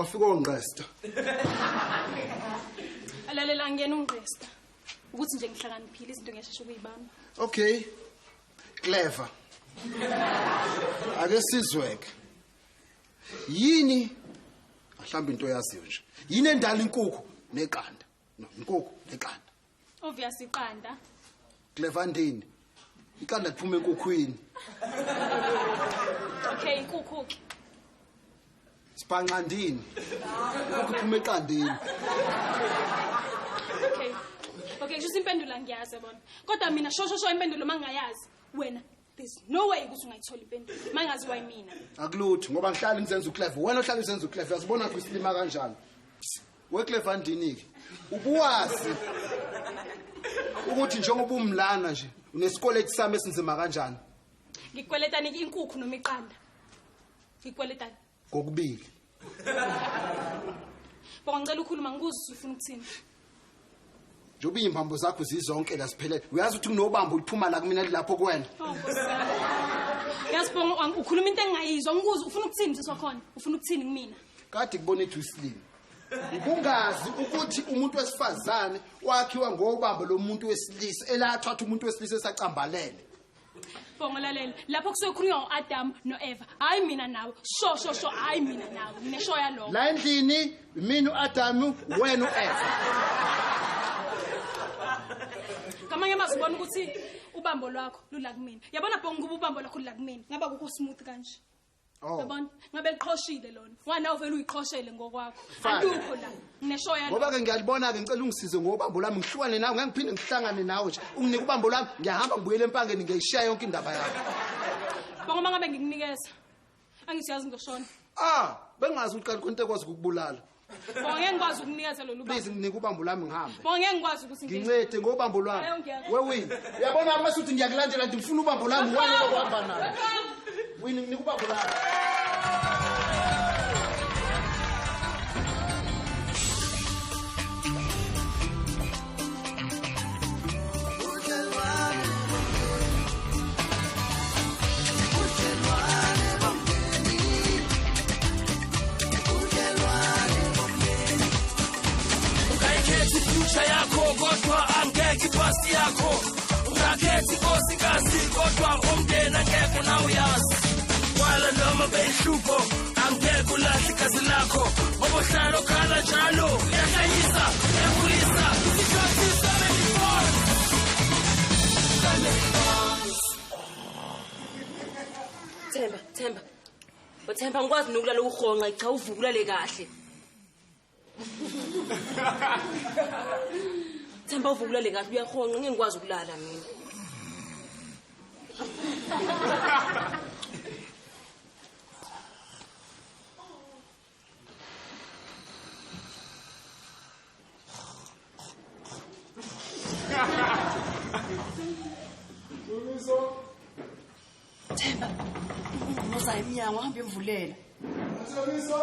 wafika ongqesta. Alalela ngiyena ungqesta. Ukuthi nje ngihlakaniphile izinto ngiyashesha ukuyibamba. Okay. Clever. Ake sizweke. Yini mhlawumbe into yaziyo nje. Yini endala inkukhu neqanda? No, inkukhu neqanda. Obvious iqanda. Clever ndini. Iqanda liphuma enkukhwini. Okay, inkukhu ke. Sibhanqandini. Ukuphuma eqandini. Okay. Okay, nje impendula ngiyazi yabona. Kodwa mina shosho impendulo mangayazi. Wena there's no way ukuthi ungayithola impendulo. Mangazi why mina. Akulutho ngoba ngihlala ngizenza uClever. Wena ohlala uzenza uClever. Uyasibona ukuthi isilima kanjani. We Clever ndini ke. Ubuwazi. Ukuthi njengoba umlana nje uneskoleti sami esinzima kanjani. Ngikweleta niki inkukhu noma iqanda. Ngikweleta kokubili. Bonke ngicela ukukhuluma ngikuze ufuna ukuthini. Njobe imphambo zakho zizonke la siphelele. Uyazi ukuthi kunobamba uliphuma la kumina lapho kuwena. Yazi bonke ukhuluma into engayizwa ngikuze ufuna ukuthini msisi wakhona? Ufuna ukuthini kumina? Kade kubona ethu isilimo. Ukungazi ukuthi umuntu wesifazane wakhiwa ngobamba lomuntu wesilisa elathatha umuntu wesilisa esacambalele. Bonke lalela lapho kusuke khulunywa ngoAdam noEva. Hayi mina nawe. Sho hayi mina nawe. Nginesho yaloko. La endlini mina uAdam wena uEva. Kamanye masibona ukuthi ubambo lwakho lula kumina. Yabona bonke kuba ubambo lakho lula kumina. Ngaba kukho smooth kanje. Yabona ngabe liqhoshile lona. Wana uvela uyiqhoshele ngokwakho. Alukho la. Nginesho yaloko. Ngoba ke ngiyalibona ke ngicela ungisize ngobambo lami ngihlukane nawe ngiphinde ngihlangane nawe nje. Unginike ubambo lami ngiyahamba ngibuyele empangeni ngiyishiya yonke indaba yakho. Bonke mangabe ngikunikeza. Angisiyazi ngoshona. Bengazi ukuthi konke kwazi ukubulala. Bonke ngikwazi ukunikeza lolu bambo. Please nginike ubambo lami ngihambe. Bonke ngikwazi ukuthi ngincede ngobambo lwami. Wewini. Uyabona mase uthi ngiyakulandela nje ngifuna ubambo lami wena lokuhamba nawe. Wini nginika ubambo lami. Yakho kodwa angeke past yakho ungakhethi nkosikazi kodwa umndeni angeke nawe yazi wala noma behlupho angeke ulahle igazi lakho ngoba uhlalo khala njalo uyahlanyisa uyakhulisa isikhathi sami Themba Themba ngikwazi nokulala ukhonqa cha uvukulale kahle Themba uvukulale kahle uyakhonqa ngeke ngikwazi ukulala mina Themba ngoza emnyango hamba uvulela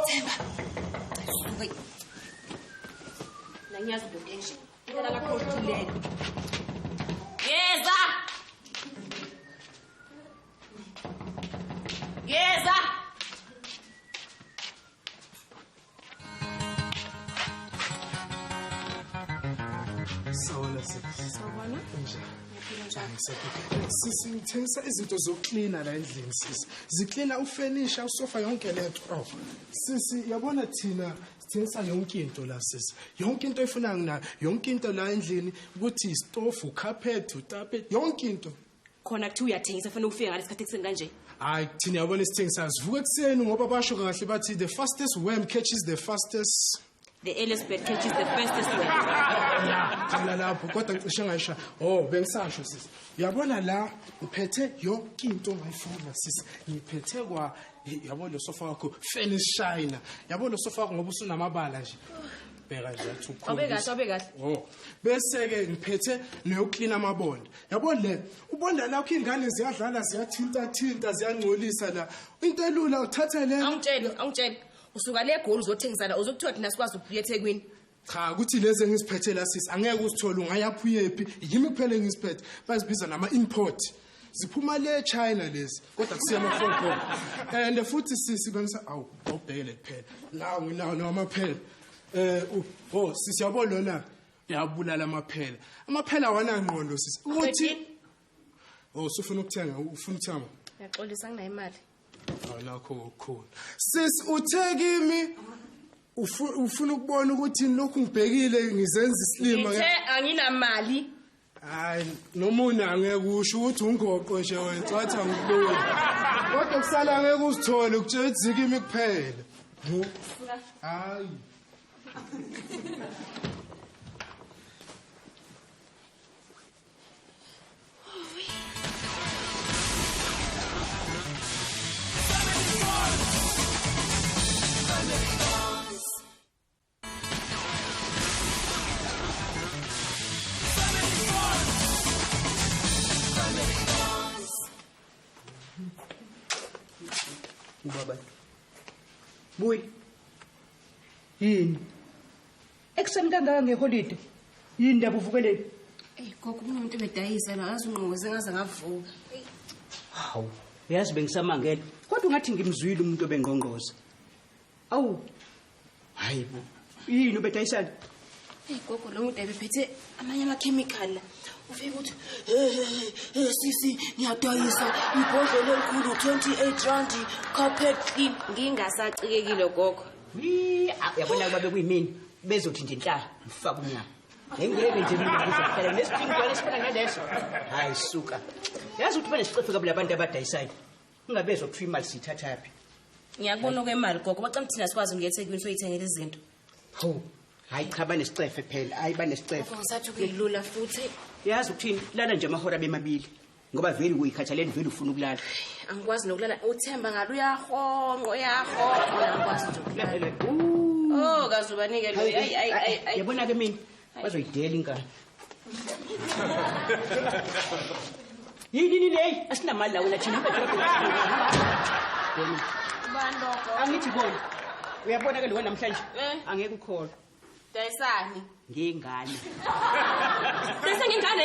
Themba Nangiyazi into enje ngidala la khotuleke Yeza Sawona sisi ngithengisa izinto zokuklina la endlini sisi ziklina ufurniture usofa yonke lento sisi yabona thina sithengisa yonke into la sisi yonke into efuna ngina yonke into la endlini ukuthi istove carpet utape yonke into khona kuthi uyathengisa fanele ufike ngalesikhathi ekseni kanje hayi thina yabona isithengisa sivuka ekseni ngoba basho kahle bathi the fastest worm catches the fastest The Elizabeth catches the fastest way. Thina lapho kodwa ngicishe ngayisha bengisasho sisi yabona la ngiphethe yonke into ongayifuna sisi ngiphethe kwa yabona lo sofa wakho finish shiner yabona lo sofa wakho ngoba usunamabala nje bheka nje athi ukhona abe kahle bese ke ngiphethe neyoklina amabonda yabona le ubonda lakho ingane ziyadlala ziyathinta ziyangcolisa la into elula uthatha le angitshela usuka le goal uzothengisa la uzokuthiwa thina sikwazi ukubuya eThekwini cha ukuthi lezi engisiphethe la sisi angeke usithole ungayaphi yephi yimi kuphela engisiphethe bazibiza nama import ziphuma le China lezi kodwa kusiya amafoni khona and futhi sisi benisa awu awubhekele kuphela nawo amaphela sisi yabona lona yabulala amaphela awanangqondo sisi uthi usufuna ukuthenga ufuna uthama Ngiyaxolisa nginayo imali nakho khona sisi uthe kimi ufuna ukubona ukuthi lokhu ngibhekile ngizenza isilima ngithe anginamali hayi noma unangeke kusho ukuthi ungoqo nje wena wathi angiboni kodwa kusala ngeke uzithole ukutshela izikimi kuphela hayi Baba. Buyi. Yini? Ekseni kangaka ngeholiday. Yini ndaba uvukeleni? gogo kunomuntu ebedayisa la azungqoze ngaze ngavuka Hawu, yazi bengisamangela. Kodwa ungathi ngimzwile umuntu obengqongqoza. Awu. Hayibo. Yini ubedayisana? gogo lo muntu ebephethe amanye amakhemikhali la ufike uthi sisi ngiyadayisa ibhodlela elikhulu 28 rand carpet clean ngingasacikekile gogo Yabona babe kuyimini bezothi nje inhlala mfaka unyaka. Ngeke nje ngizokuhlala nesiphinkwane esifana naleso. Hayi suka. Yazi ukuthi banesicefe kabula abantu abadayisayo. Ungabezwa kuthiwa imali sithatha phi. ngiyakubona kwemali gogo bacela thina sikwazi ngiyethe kwini soyithengela izinto Hawu. Hayi cha banesicefe phela. Hayi banesicefe. gogo ngisathi kuyilula futhi Yazi ukuthini lala nje amahora bemabili. Ngoba vele uyikhathalele vele ufuna ukulala. angikwazi nokulala uthemba ngalo uyahonqo angikwazi nje ukulala oh kazubanike lo ay Yabona ke mina bazoyidela ingane. Yini leyi asinamali la wena thina bandoko angithi bona uyabona ke lo namhlanje angeke ukholwe dayisani ngengane dayisa ngingane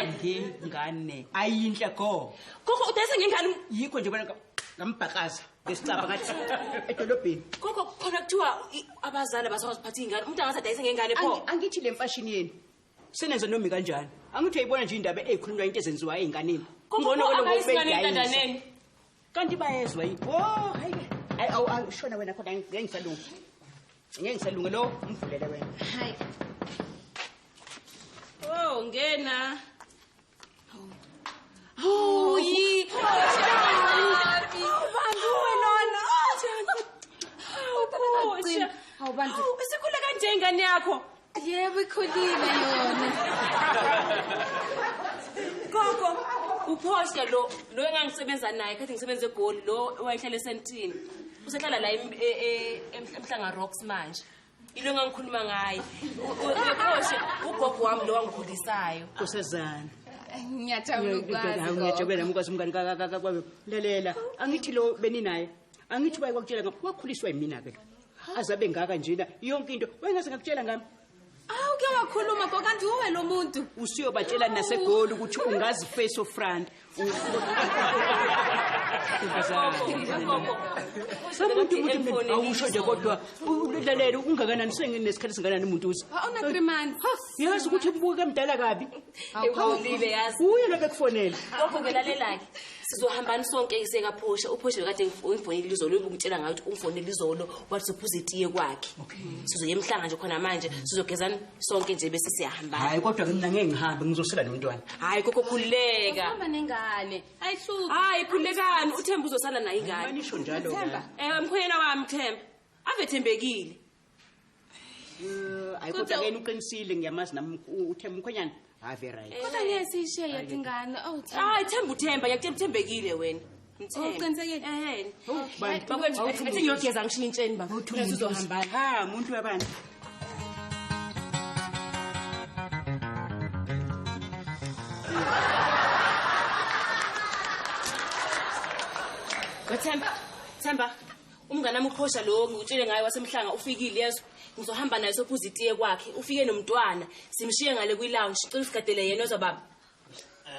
ngengane ayinhle go gogo udayisa ngingane yikho nje bona ngambhakaza ngesicaba ngathi edolobheni gogo khona kuthiwa abazali basawaziphatha ingane umuntu angasadayisa ngengane pho angithi le mfashini yeni senenze nomi kanjani angithi uyibona nje indaba ezikhulunywa into ezenziwa einganeni ngono kanti bayezwa yipho hayi awushona wena khona ngeke ngisalunga lo umvulele wena hayi oh ngena yi bantu welona hawu bantu isikhule kanje ingane yakho yebo ikhulile yona gogo uphosha lo engangisebenza naye kade ngisebenza eGoli lo wayehlala eSentini usehlala la emhlanga Rocks manje ilo engangikhuluma ngaye uphosha ugogo wami lo wangikhulisayo kusezana ngiyathabula ukwazi ngiyajabula mukwazi umngani kakakwabe lalela angithi lo beninaye angithi bayakutshela ngapha wakhuliswa yimina ke azabe ngaka njena yonke into wengase ngakutshela ngami uke wakhuluma kanti uwe lo muntu usiyobatshela naseGoli ukuthi ungazi face of front Samuntu awusho nje kodwa ulalela ungakanani senginesikhathi singanani umuntu uthi awuna 3 months yazi ukuthi ubuke mdala kabi awulibe yazi uye la bekufonela gogo ngelalela-ke sizohambani sonke isekaphosha uphosha bekade ungifonile izolo ubungitshela ngayo ukuthi ungifonile izolo wathi sophuza itiye kwakhe sizoye emhlanga nje khona manje sizogezana sonke nje bese siyahambana hayi kodwa mina ngeke ngihambe ngizosela nomntwana hayi gogo khululeka hamba nengane ayihluki hayi khululekani uThemba uzosala nayo ingane manisho njalo mkhwenyana wami Themba ave thembekile hayi kodwa ke uqinisile ngiyamazi nami uThemba umkhwenyana have right kodwa ngeke sishiye ingane hayi Themba ngiyakutshela uthembekile wena uqinisekile bakwethu ethi ngiyogeza ngishintsheni baba uzohambana umuntu wabantu Themba umngane wami uphosha lo ngutshele ngayo wasemhlanga ufikile yezo ngizohamba naye sophuza itiye kwakhe ufike nomntwana simshiye ngale kwi lounge cela usigadele yena ozobaba I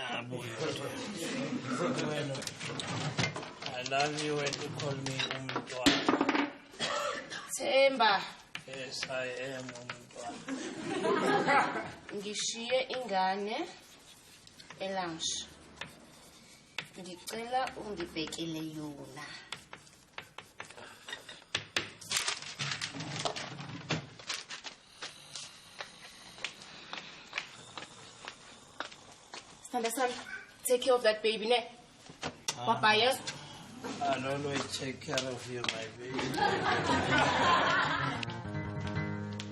love you when you call me umntwana. Themba, Yes, I am umntwana. ngishiye ingane elounge. Ngicela ungibhekele yona. Understand? Take care of that baby, ne? Papa, yes? I'll always take care of you, my baby.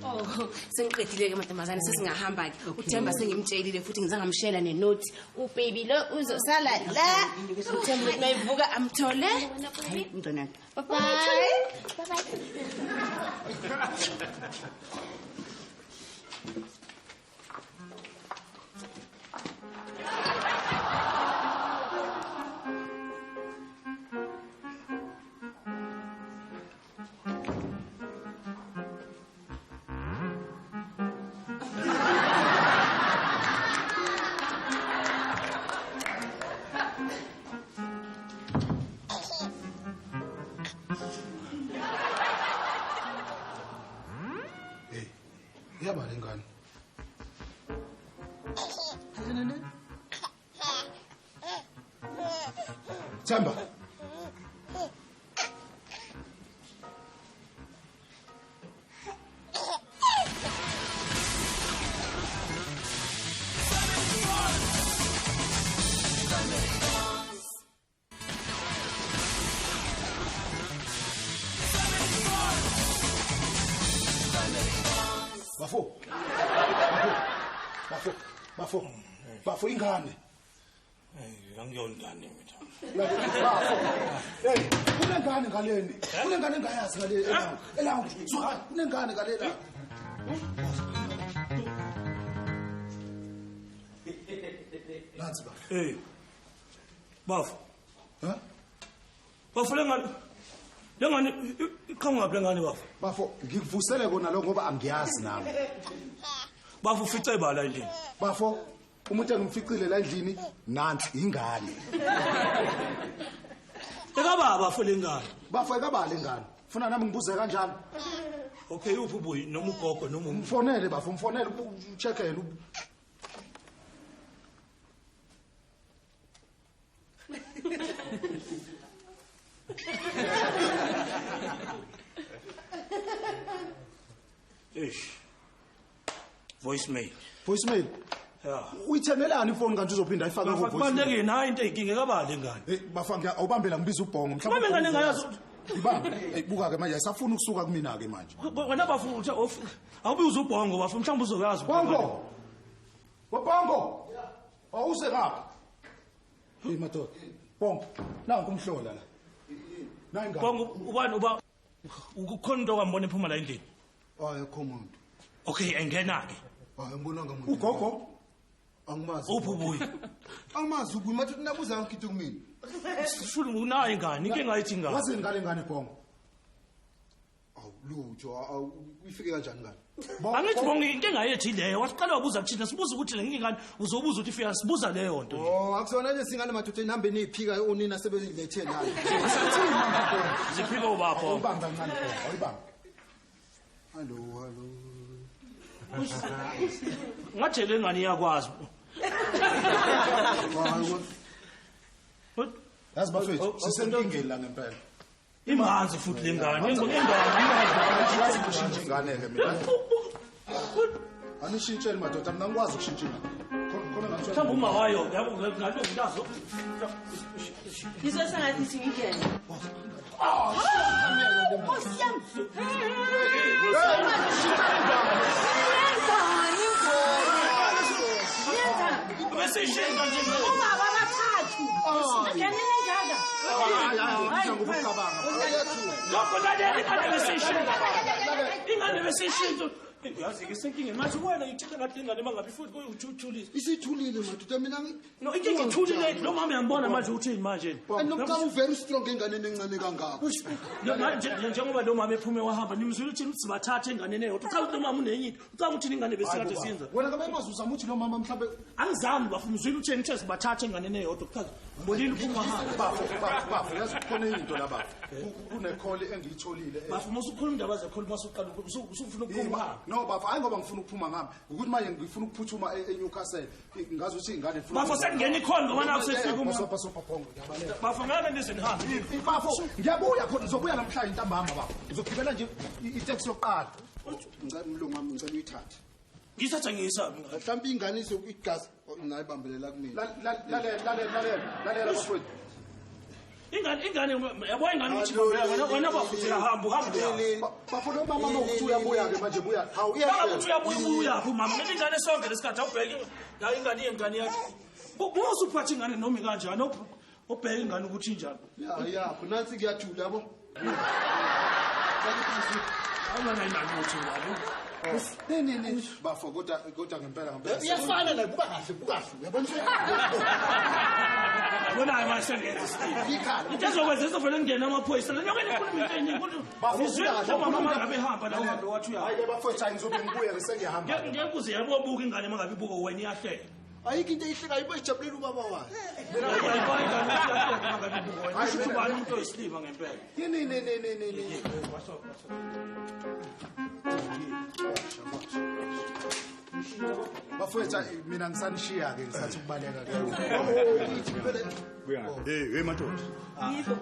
Oh, sengiqedile ke madamazane sesingahamba ke. uThemba sengimtshelile futhi ngizangamshela nenote. Ubaby lo uzosala la. uThemba ukuthi mayivuka amthole. Hayi mntwana. Bye bye. Bye bye. Yaba lengane. Themba. Bafo ingane. Angiyondane mina. Hey, kunengane ngaleni. Kunengane engayazi ngale elangu. Suka, kunengane ngale la. Nansi ba. Hey. Bafo. Ha? Bafo lengane. Lengane iqhamuka lengane bafo. Bafo, ngikuvusele kona lo ngoba angiyazi nami. Bafo fice bala endlini. Bafo, umuntu engimficile la endlini nansi ingane. Ekaba bafo lengane. Bafo ekabala ingane. Funa nami ngibuze kanjani? Okay, uphi ubuyi noma ugogo noma Mfonele bafo, mfonele ucheckele. Eish. Voicemail. Voicemail. Yeah. Uyithengelani ifoni kanti uzophinda ayifake ku voicemail? Kubaleke nayo into eyinkinga ekabala ingane. Hey bafanga awubambela ngibiza ubhongo Mhlawumbe ingane engayazi. Ibamba. Hey buka ke manje asafuna ukusuka kumina ke manje. Wena bafutha awubiza ubhongo bafuna mhlawumbe uzoyazi. Bongo. Bongo. Awuse ngapha. Hey madoda. Bongo. Nanku umhlola la. Nayi ngapha. Bongo ubani uba ukukhona into kwambona ephuma la endlini. Hayi command. Okay, engena ke. Hayi ngibonanga umuntu. Ugogo. Angimazi. Uphi ubuyi? Angimazi ubuyi mathi nabuza ngikhithe kumina. Shulu unayo ingane, inkinga ayithi ingane. Wazi ngane Bongo. Awu lutho uyifike kanjani ngane? Angithi Bongo inkinga yethi leyo. Wasiqala wabuza kuthina sibuza ukuthi le ngingane uzobuza ukuthi ifika sibuza leyo nto. Oh, akusona nje singane madoda ihambe niphika onina sebelethe nayo. Ziphika ubapho. Ubamba ngane Bongo, awuyibamba. Hello. Ngathi le ngane iyakwazi. Yazi bafethu, sisenkingeni la ngempela. Imanzi futhi le ngane, Yazi kushintsha ingane ke mina. Anishintshele madoda, mina ngikwazi ukushintsha ingane. Khona ngathi mhlawumbe uma wayo yabo ngathi ungazo. Ngizosangathi singingene. Besishinga nje. Ubaba abathathu. Ngenene ngaga. Lokho la ingane besishinga. Ingane besishinga. Yazi ke senkinge manje wena ngithethe ngathi ingane mangabe futhi kuyuthulisa. Isithulile madoda mina No inkinga ithulile lo mama uyambona manje uthini manje. Anokuba very strong enganeni encane kangaka. Manje njengoba lo mama ephume wahamba nimzwile uthini ukuthi sibathathe enganeni eyodwa. Cha lo mama unenye into. Ucanga ukuthi ingane besikade siyenza. Wena kabe mazi uzama ukuthi lo mama mhlambe angizami bafuna uzwile uthini ukuthi sibathathe enganeni eyodwa. Cha ngibonile uphuma wahamba. Bafo yazi khona into laba. Kune call engiyitholile. Bafuna usukhuluma indaba zekhuluma usuqala usufuna ukuphuma. No bafo hayi ngoba ngifuna ukuphuma ngami. Ukuthi manje ngifuna ukuphuthuma eNewcastle. Ngazi ukuthi ingane ifuna. Bafo sengena ikhona ngoba naku sefika uma. Bafo phongo ngiyabalela. Bafo ngeke nizenihamba. Bafo ngiyabuya khona ngizobuya namhlanje ntambama bafo. Ngizogibela nje itaxi yokuqala. Ngicela umlungu wami ngicela uyithathe. Ngithatha ngiyisabi. Mhlawumbe ingane igazi nayibambelela kumina. Lalela bafowethu. Ingane yabo ingane uthi wena bafuthi hamba bafuna mama ukuthi uyabuya ke manje buya hawu uyabuthi uyabuya mama ngithi ingane sonke lesikhathi awubheke la ingane yakhe buza uphatha ingane noma kanjani obheke ingane ukuthi injani ya kunansi kuyathula yabo awuna ingane uthi ngalo ne bafo kodwa ngempela Iyafana la buka kahle uyabona Wena ayimasengenza Steve. Ikhala. Ngizokwenza izofela ngene amaphoyisa. Njengoba nikhuluma into enye kodwa bafuna ngoba mama ngabe ehamba la uhambe wathi uya. hayi bafowethu ngizobe ngibuya bese ngiyahamba. Ngiyekuze yabobuka ingane mangabe ibuka wena iyahlela. Ayikho into eyihlekayo ibayijabulela ubaba wayo. Asho ubani umuntu oyisiliva ngempela. Ne. Bafowethu mina ngisanishiya ke ngisathi ukubaleka ke. Hey madoda.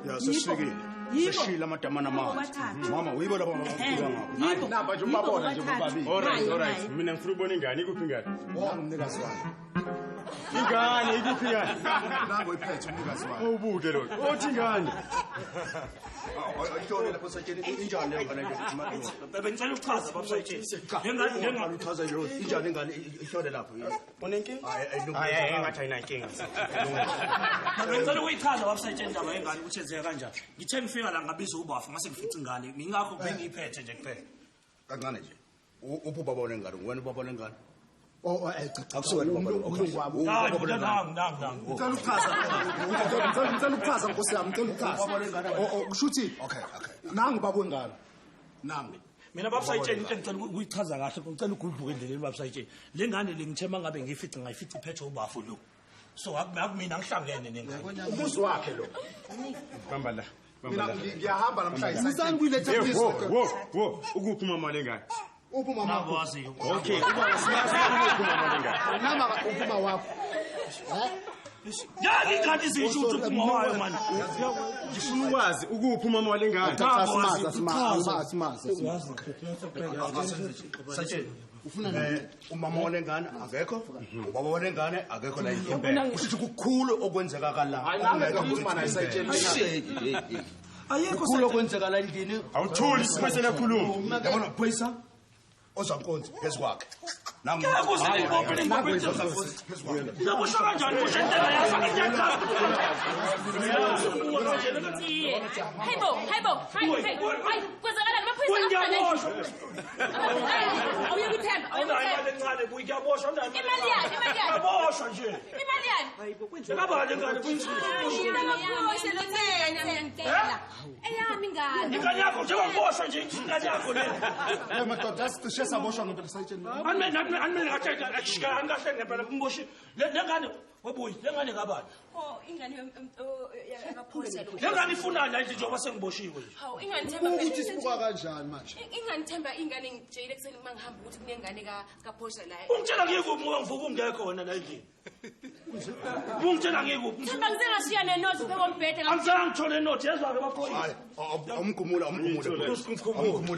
Ya sesifikile. Seshila amadamana amanzi. Mama uyibo lapha ngakufika ngapha. Hayi namba nje ubabona nje bobabili. Alright. Mina ngifuna ukubona ingane ikuphi ingane? Umnikazi wayo. Ingane ikuphi ingane? Nango iphethe umnikazi wayo. Awubuke lo. Othi ingane. Ayitshone lapho satsheni injani lengane ukuthi madoda. Bengicela ukuchaza babusayitshini. Ngengaluchaza nje. Injani ingane ihlole lapho. Unenkinga? Hayi engathi ayinankinga. Bengicela ukuyichaza babusayitshini indaba yengane ukuthi enzeka kanjani. Ngithe ngifika la ngabiza ubafu ngase ngifica ingane. Ngingakho bengiyiphethe nje kuphela. Kancane nje. Ubaba wona ngane, wena ubaba wona ngane. Cha akusiwena umlungu wabo. Nangu. Ngicela ukuchaza Nkosi yami, ngicela ukuchaza. Kusho ukuthi okay. Nangu baba wengane. Nangu. Mina babusayitsheni into engicela ukuyichaza kahle ngicela ugubhuke endleleni babusayitsheni. Le ngane lengithema ngabe ngifica ngayifica iphethe ubafu lo. So akumina ngihlangene nengane. Umuzi wakhe lo. Hamba la. Mina ngiyahamba namhlanje. Ngisani kuyiletha please. Wo, ukuphi mama lengane? Uphi mama wakho? Okay, ubaba siyazi ukuphi mama lengane. Nama uphi mama wakho? Ya ngikhathi sisho uphuma wayo manje. Ngifuna ukwazi ukuphi mama walengane. Asimazi. Satsheni. Ufuna nini? Umama walengane akekho, ubaba walengane akekho la impela. Ushithi kukhulu okwenzeka kala. Hayi nami ngikhuluma naye sayitshela. Ayekho kukhulu okwenzeka la endini. Awuthuli simasela khuluma. Yabona phoyisa ozankonzo phezukwakhe. Nangu. Nakusho kanjani kushentela yafaka injangala. Hayibo. Hayi kwenzakala Kuyaboshwa. awuyekuthemba. Awunayo encane kuyaboshwa ndani. Imali yakhe. Yaboshwa nje. Imali yakhe. Ngaba le ngane kuyini? Eyami ngane. Ingane yakho njengoboshwa nje ingane yakho le. Madoda sishesa boshwa ngempela sayitshela. Anmele ngathi akishika angahle ngempela kumboshi. Le ngane webuyi, le ngane ngabani? Oh ingane yakaphosa lo. Le ngane ifunani la njengoba sengiboshiwe nje. Hawu inganithemba Ukuthi sibuka kanjani manje? inganithemba ingane ngijeyile kuseni mangihamba ukuthi kunengane kaphosha la. Ungitshela ngikuphi ngivuka ungekho wona la endlini. Ungitshela ngikuphi? Themba ngisengashiya nenothi phekombhede Angizange ngithole inothi yezwa ke bafowethu. Umkhumule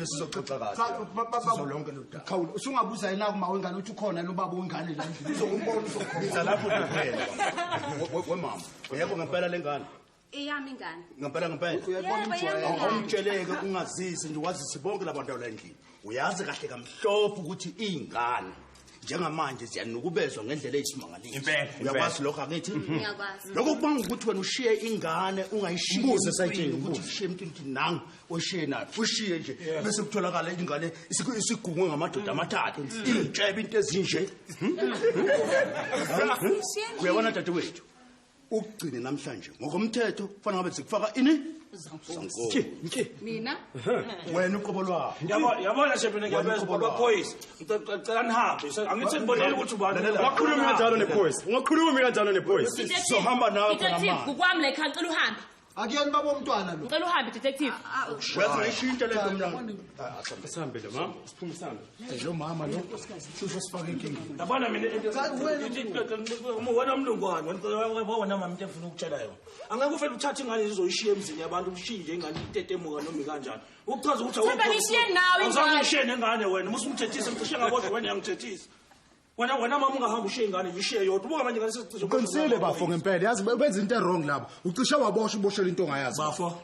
sizoxoxa kahle. Sizolonke lo daba. Khawula usungabuza yena kuma wengane uthi ukhona lo baba wengane la endlini. Uzokumbona Ngitsa lapho kuphela. Wemama, uyebo ngempela lengane. Iyami ingane. Ngempela. Awungitsheleke ungazisi nje wazisi bonke labantu la endlini. Uyazi kahle kamhlophe ukuthi ingane njengamanje siyanukubezwa ngendlela eyisimangaliso Impela, uyakwazi lokho akithi Ngiyakwazi. lokho kubanga ukuthi wena ushiye ingane ungayishiyi Mbuze emntwini sayitsheni, ukuthi mbuze. ushiye emntwini nangu oshiye nayo ushiye nje bese kutholakala ingane isigungwe ngamadoda amathathu intshebe into ezinje uyabona dadewethu ukugcine namhlanje ngokomthetho kufanele ngabe sikufaka ini Mina? wena uqobo lwakho Yabona shephe ngiyabeza kwaphoyisa. Ngicela nihambe. Angithi ngibonile ukuthi ubani. Ungakhulumi kanjalo nephoyisa. Ungakhulumi kanjalo nephoyisa. Sohamba nawe khona Detective, manje. kukwami la ekhaya ngicela uhambe. Akuyona baba womntwana lo. Ngicela uhambe detective. Uyazi ngayishintsha lento mlanga Sihambe lo mama. Siphume sihambe. lo mama lo shusho sifake inkinga Yabona mina wena mlungwane wena mama into efuna ukutshela yona. Angeke ufele uthathe ingane izoyishiya emzini yabantu ushinje ingane itetemuka noma ikanjani. Ukuchaza ukuthi Themba ngishiye nawe ingane. Awuzange ngishiye nengane wena. Musu umthethise mcishe ngabodwa wena uyangithethisa. Wena mama ungahamba ushiye ingane ngishiye yodwa. Ubuka manje ngane sesicishe. uqinisile bafo ngempela yazi benza into wrong labo ucishe waboshwa uboshela into ongayazi Bafo.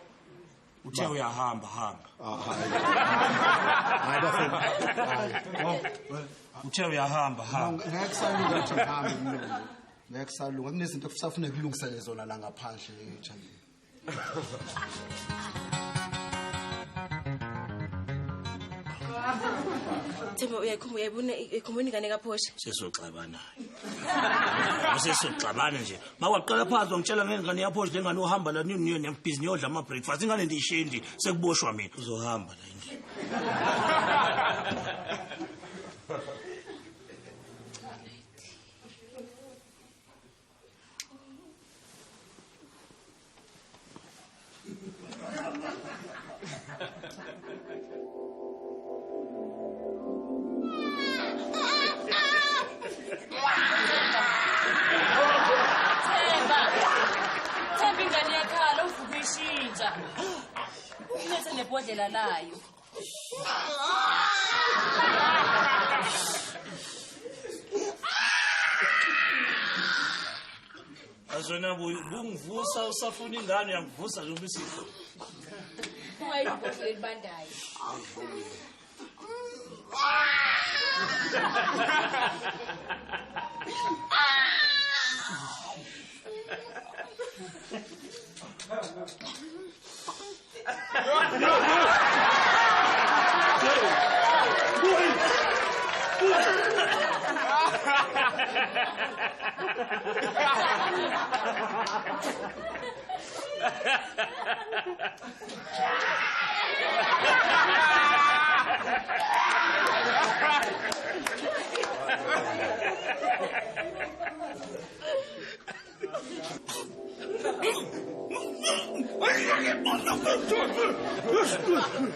Uthe uyahamba hamba. hayi bafo Uthe uyahamba hamba. Ngeke kusalunga ukuthi ngihambe umlungu. Ngeke kusalunga kunezinto kusafuneka kulungisele zona la ngaphandle ejani. Themba uyayibona ingane kaPhosha. Sesoxabana. Sesoxabana nje. Mawaqala phansi ngitshela ngengane yaPhosha lengane uhamba la niyo nebhizinisi yodla ama breakfast ingane ndiyishendi sekuboshwa mina. Uzohamba la endlini. Themba ingane yakhala uvuka ishintsha. Ulethe nebhodlela layo. Azona bungivusa usafuna ingane uyangivusa nje ubisipho. Ungayibhodlela elibandayo.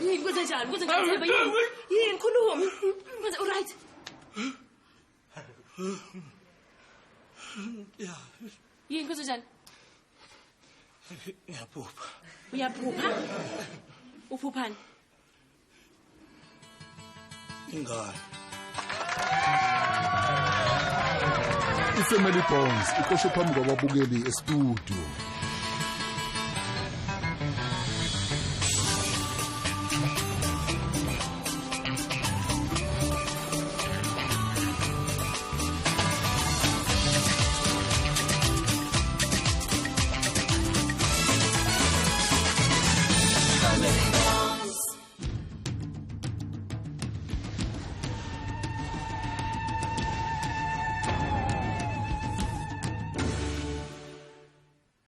Yini kwenzenjani? Kwenzenjani Themba yini? Yini khuluma. Kwenze alright. Yini kwenzenjani? Ngiyaphupha. Uyaphupha? Uphuphani? Ingane. iFamily Bonds iqoshwe phambi kwababukeli estudio.